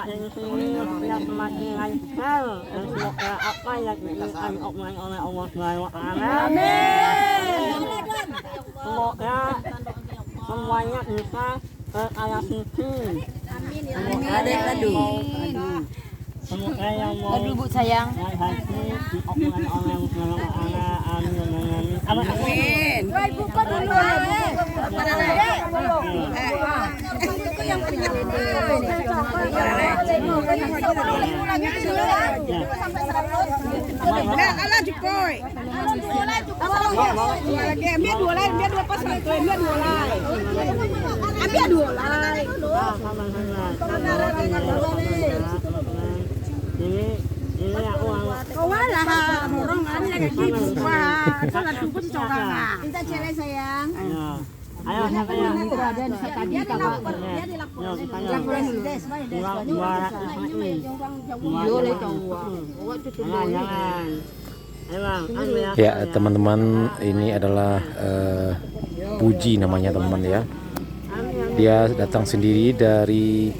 di sini yang semakin lancar dan semoga apa yang diinginkan oleh Allah Subhanahu wa Ta'ala. Semoga semuanya bisa berkaya suci. Semoga yang mau Bu sayang. haji diomongan oleh Allah Subhanahu wa Ta'ala. Amin. Amin. Buka dulu. Yang punya ala Jepoi. Ambil dua lain, biar dua pas itu, biar dua lain. Ambil dua lain. Ini ya uang. Kau lah, orang lagi buka. Salah tumpul seorang. Minta cerai sayang. Ayo saya Ada di tadi kakak. Ya teman-teman, ini adalah Puji namanya teman-teman ya. Dia datang sendiri dari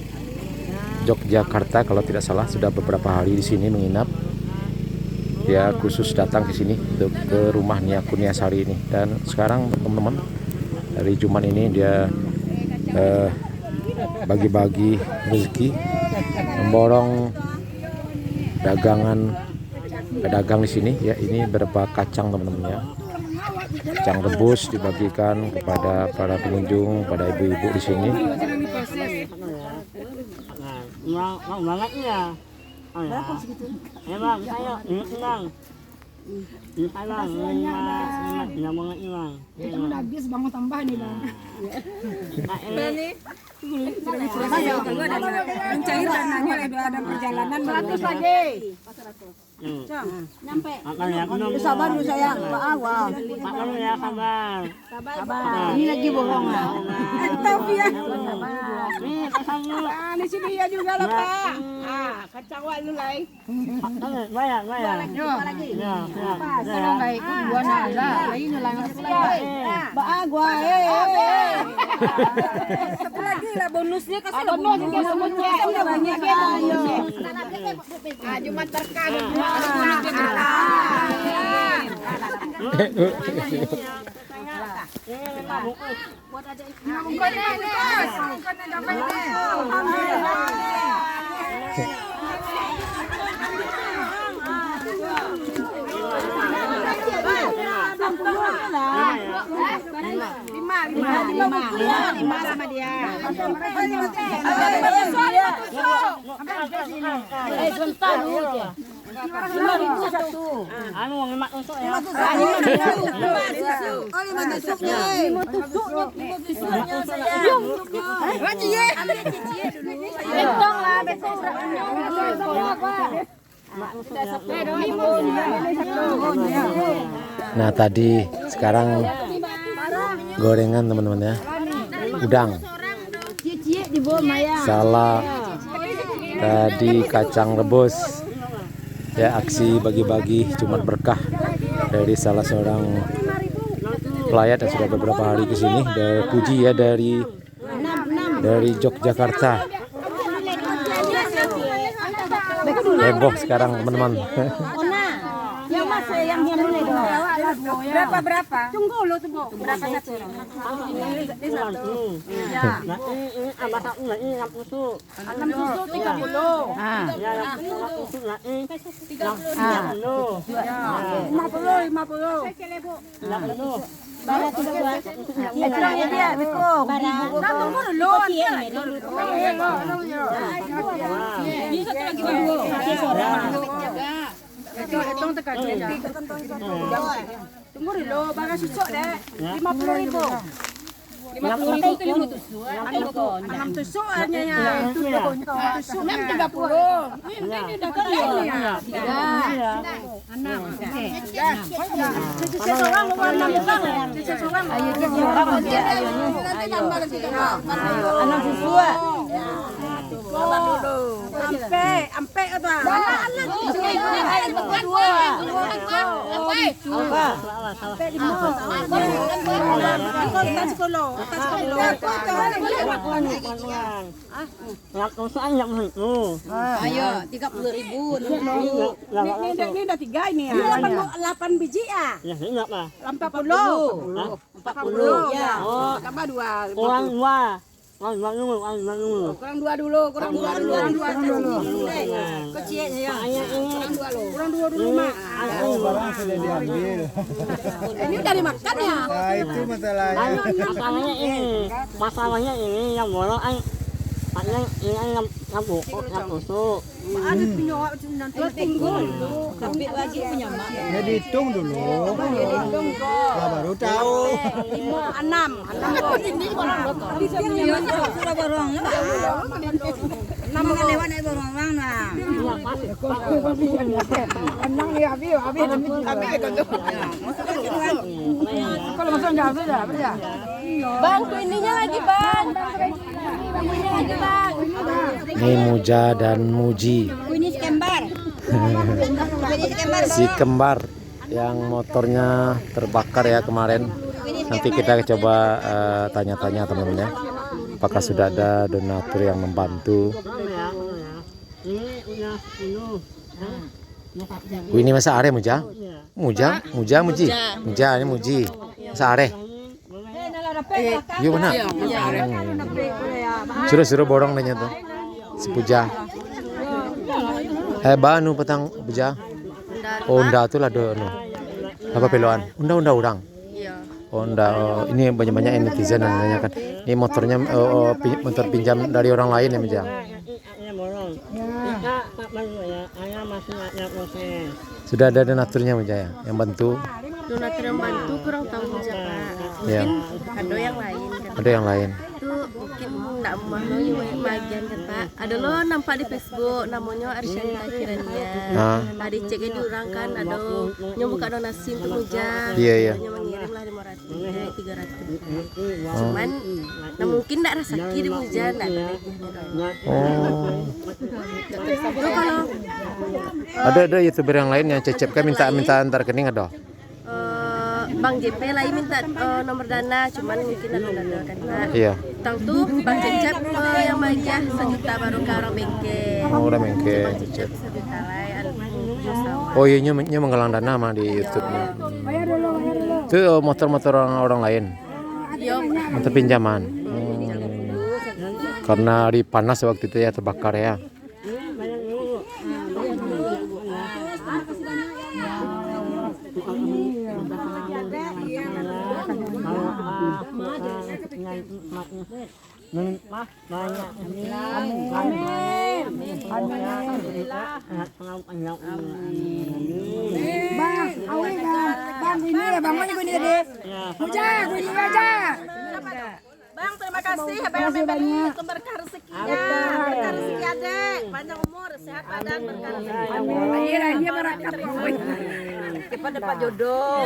Yogyakarta kalau tidak salah, sudah beberapa hari di sini menginap. Dia khusus datang ke sini untuk ke rumah Nia Kurniasari ini, dan sekarang teman-teman dari Jumat ini dia bagi-bagi rezeki, memborong pedagang di sini ya. Ini beberapa kacang teman-teman ya, kacang rebus dibagikan kepada para pengunjung, pada ibu-ibu di sini. Mau banget ya. Emang saya hilang. Ini bang, lima banget hilang. Kita udah habis bangun tambah nih bang. Ini Mencair dananya ada perjalanan 100 lagi. Nyampe. sabar dulu sayang, Pak awal. Makan ya sabar. Sabar. Ini lagi bohong lah. Entah ya. Nih kacang dulu. Di sini ya juga lah Pak. Kacang walu lai. Bayar. Ya. Kalau nggak ikut gua nala, lain langsung Pak gua. Satu lagi lah bonusnya kasih bonus ke semuanya. Udah banyak ya. Cuma terkadang. Lima sama dia. Sebentar dulu ya. 5.000 satu. Anu 5 tusuk ya. 5 tusuknya. 5 tusuknya. Lagi ya. Ambil cici dulu. Betong lah, betong. Nah tadi sekarang gorengan teman-teman ya, udang, salak, tadi kacang rebus ya. Aksi bagi-bagi Jumat berkah dari salah seorang pelayat yang sudah beberapa hari ke sini, dari Puji ya, dari Yogyakarta. Heboh sekarang teman-teman. Yang mas yang mulai dong. Berapa? Tunggu lo tunggu. Berapa satu? Ini satu. Ya. Ini apa tak ini 6 tusuk. 6 tusuk 30. Ya 6 tusuk lah ini 30. 50. Barang sudah buat. Itunya dia betul. Tunggu dulu. Ini satu lagi dulu. Hitung tekan aja. Tunggu dulu, barang susuk deh. 50.000. 50.000 itu 5 tusuk. 6 tusuk hanya ya. Tusuk 30. Ini udah kali ya. 6. Seseorang luar 6 orang. Seseorang. Ayo seseorang aja ayo. Nanti tambah ke situ. 6 tusuk. Sabar dulu. Ampe apa? Ayo, 30.000. Ini udah 3 ini ya. 8 biji ya. Ya, enggak lah. 40. 40 ya. Oh, Tambah 2. kurang dulu. Kurang 2 dulu. Kurang 2 dulu. Kecil ya. Kurang 2 dulu mah. Barang sudah diambil. Ini dari makan ya. Nah itu masalahnya. Masalahnya ini yang bolong yang busuk. Ada punya nanti tinggal dulu. Tapi wajib punya mak. Ya dihitung dulu. Nah, baru tahu. 6. Ini orang lokal. Sudah borong. 6 lewat naik borong orang nah. Menang ya habis kalau masuk enggak sudah. Bang, ininya lagi, Bang. Ini Muja dan Muji. Ini kembar. Si kembar yang motornya terbakar ya kemarin. Nanti kita coba tanya-tanya teman-teman ya. Apakah sudah ada donatur yang membantu? Ini masa are Muja? Muji. Muja ini Muji. Masa are. Gimana? Suruh borong nanya tuh. Si Puja. Banu petang Puja. Oh, nda tuh lah do no. Apa peloan? Unda orang. Oh, nda. Ini banyak-banyak netizen yang nanyakan. Ini motornya motor pinjam dari orang lain ya, Puja. Sudah ada donaturnya Puja ya, yang bantu. Donatur yang bantu kurang tahu siapa. Ya. Mungkin ada yang lain kan. Ada yang lain. Itu mungkin enggak mau yang bagian kan Pak. Ada lo nampak di Facebook namanya Arsyanta Kirania. Tadi ceknya di orang kan ada yang buka donasi untuk Muja. Iya. Yang mengirim lah 500, 300. Cuman nah mungkin enggak rasa kiri Muja enggak ada. Itu kalau Ada YouTuber yang lain yang cecep kan minta antar rekening ada. Bang JP lain minta nomor dana, cuman mungkin ada dana. Iya. Tang tuh Bang Cecep yang bagian 1 juta baru ke orang bengkel. Oh, udah bengkel. Bang Cecep 1 juta lah. Oh iya nya menggalang dana mah di YouTube-nya. Itu motor-motor orang lain. Yo, Motor pinjaman. Karena di panas waktu itu ya terbakar ya. Bang, terima kasih banyak berkah rezekinya. Berkah rezeki Adek, panjang umur, sehat badan, berkah rezeki. Amin. Akhirnya berakat. Cepat dapat jodoh.